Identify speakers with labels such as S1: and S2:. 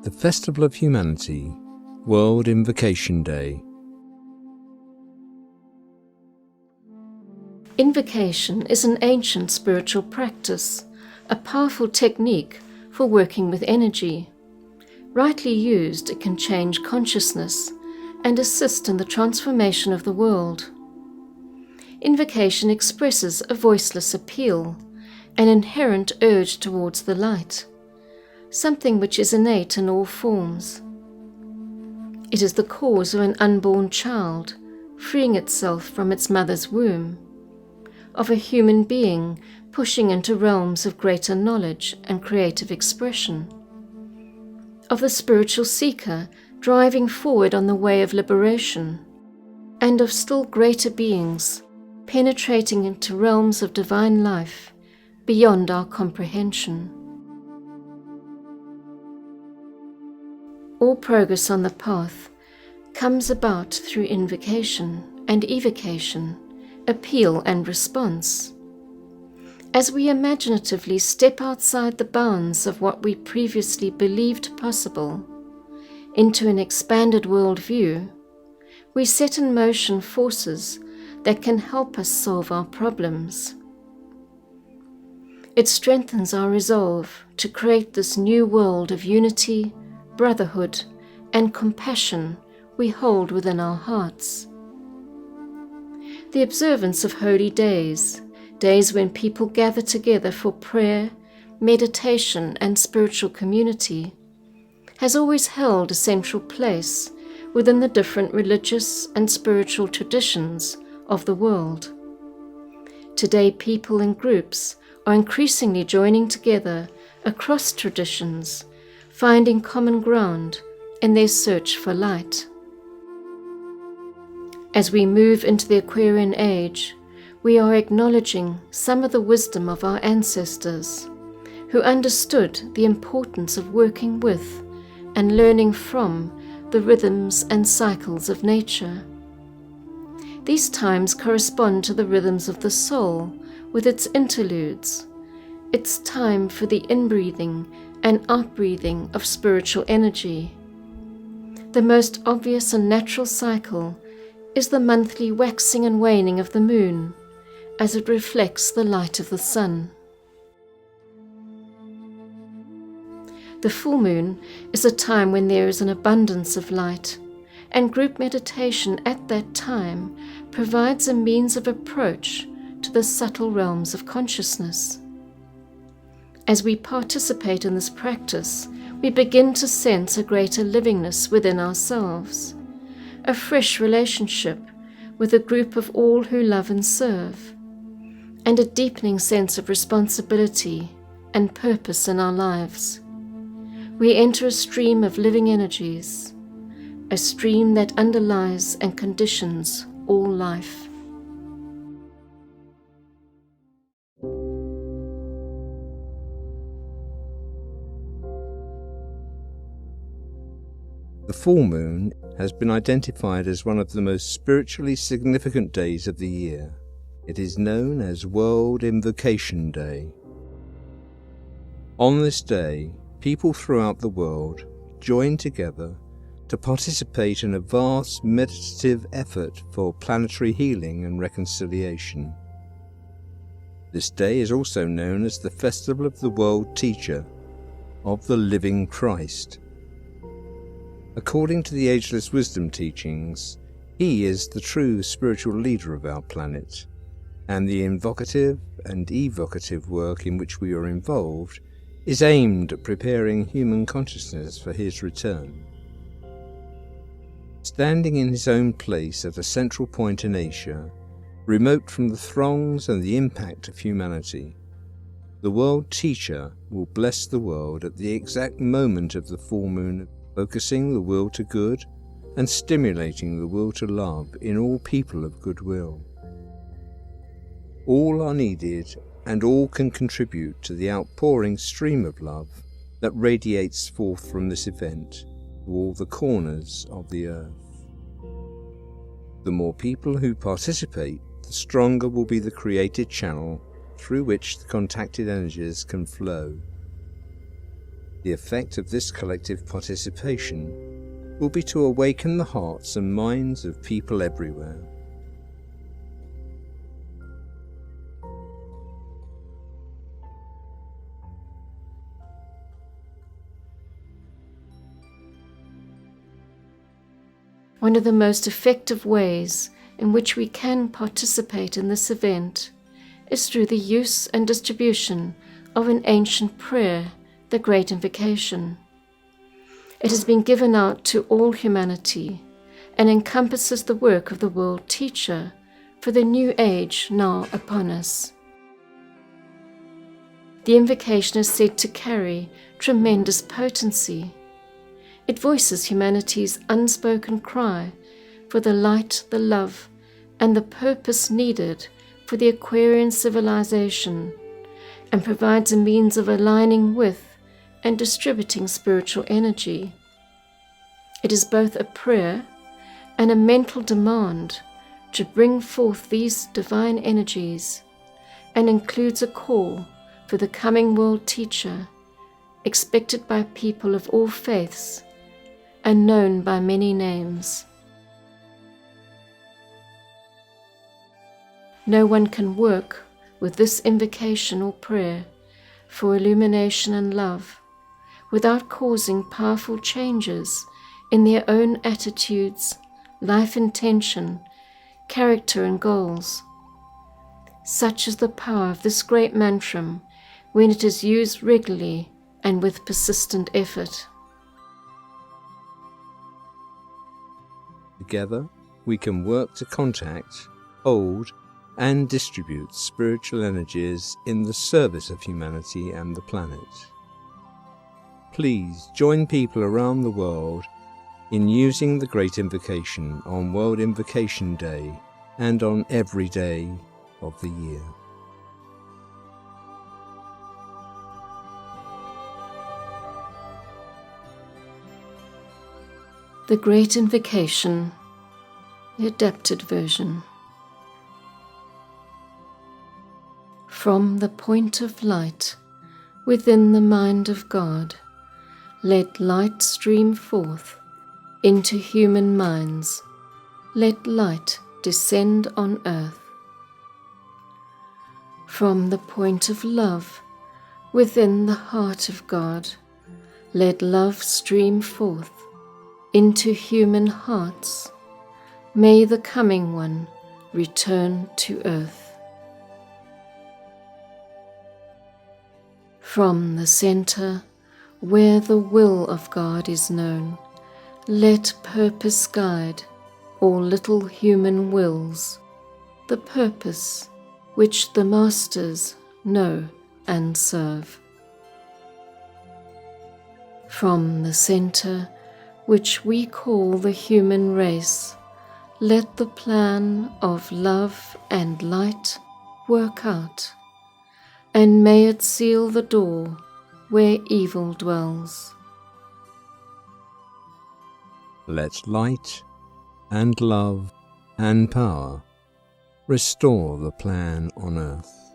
S1: the Festival of Humanity, World Invocation Day.
S2: Invocation is an ancient spiritual practice, a powerful technique for working with energy. Rightly used, it can change consciousness and assist in the transformation of the world. Invocation expresses a voiceless appeal, an inherent urge towards the light, something which is innate in all forms. It is the cause of an unborn child freeing itself from its mother's womb, of a human being pushing into realms of greater knowledge and creative expression, of the spiritual seeker driving forward on the way of liberation, and of still greater beings penetrating into realms of divine life beyond our comprehension. All progress on the path comes about through invocation and evocation, appeal and response. As we imaginatively step outside the bounds of what we previously believed possible into an expanded worldview, we set in motion forces that can help us solve our problems. It strengthens our resolve to create this new world of unity, brotherhood, and compassion we hold within our hearts. The observance of holy days, days when people gather together for prayer, meditation, and spiritual community, has always held a central place within the different religious and spiritual traditions of the world. Today, people and groups are increasingly joining together across traditions, finding common ground in their search for light. As we move into the Aquarian age, we are acknowledging some of the wisdom of our ancestors, who understood the importance of working with and learning from the rhythms and cycles of nature. These times correspond to the rhythms of the soul with its interludes. It's time for the inbreathing and outbreathing of spiritual energy. The most obvious and natural cycle is the monthly waxing and waning of the moon as it reflects the light of the sun. The full moon is a time when there is an abundance of light, and group meditation at that time provides a means of approach to the subtle realms of consciousness. As we participate in this practice, we begin to sense a greater livingness within ourselves, a fresh relationship with a group of all who love and serve, and a deepening sense of responsibility and purpose in our lives. We enter a stream of living energies, a stream that underlies and conditions all life.
S1: The full moon has been identified as one of the most spiritually significant days of the year. It is known as World Invocation Day. On this day, people throughout the world join together to participate in a vast meditative effort for planetary healing and reconciliation. This day is also known as the Festival of the World Teacher, of the Living Christ. According to the Ageless Wisdom teachings, he is the true spiritual leader of our planet, and the invocative and evocative work in which we are involved is aimed at preparing human consciousness for his return. Standing in his own place at a central point in Asia, remote from the throngs and the impact of humanity, the World Teacher will bless the world at the exact moment of the full moon, focusing the will to good and stimulating the will to love in all people of goodwill. All are needed and all can contribute to the outpouring stream of love that radiates forth from this event to all the corners of the earth. The more people who participate, the stronger will be the created channel through which the contacted energies can flow. The effect of this collective participation will be to awaken the hearts and minds of people everywhere.
S2: One of the most effective ways in which we can participate in this event is through the use and distribution of an ancient prayer, the Great Invocation. It has been given out to all humanity and encompasses the work of the world teacher for the new age now upon us. The invocation is said to carry tremendous potency. It voices humanity's unspoken cry for the light, the love, and the purpose needed for the Aquarian civilization, and provides a means of aligning with and distributing spiritual energy. It is both a prayer and a mental demand to bring forth these divine energies, and includes a call for the coming world teacher, expected by people of all faiths and known by many names. No one can work with this invocation or prayer for illumination and love without causing powerful changes in their own attitudes, life intention, character and goals. Such is the power of this great mantra when it is used regularly and with persistent effort.
S1: Together, we can work to contact, hold, and distribute spiritual energies in the service of humanity and the planet. Please join people around the world in using the Great Invocation on World Invocation Day and on every day of the year.
S2: The Great Invocation, the adapted version. From the point of light within the mind of God, let light stream forth into human minds. Let light descend on earth. From the point of love within the heart of God, let love stream forth into human hearts. May the coming one return to earth. From the center where the will of God is known, let purpose guide all little human wills, the purpose which the masters know and serve. From the center which we call the human race, let the plan of love and light work out, and may it seal the door where evil dwells.
S1: Let light and love and power restore the plan on earth.